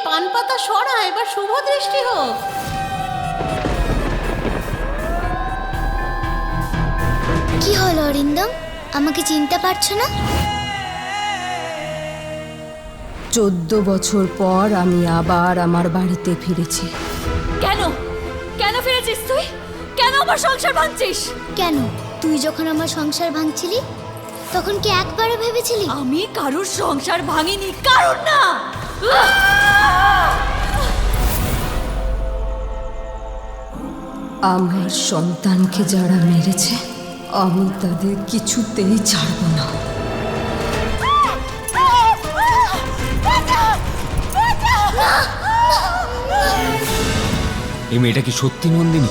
পান পাতা সরা, এবার শুভ দৃষ্টি হোক। কি হলো অরিন্দম, আমাকে চিনতে পারছো না? 14 বছর পর আমি আবার আমার বাড়িতে ফিরেছি। কেন কেন ফিরেছিস তুই? কেন আমার সংসার ভাঙছিস? কেন, তুই যখন আমার সংসার ভাঙছিলি তখন কি একবারও ভেবেছিলি? আমি কারোর সংসার ভাঙিনি, কারোর না। আমার সন্তানকে যারা মেরেছে আমি তাদের কিছুতেই ছাড়ব না। এই মেয়েটা কি সত্যি নন্দিনী?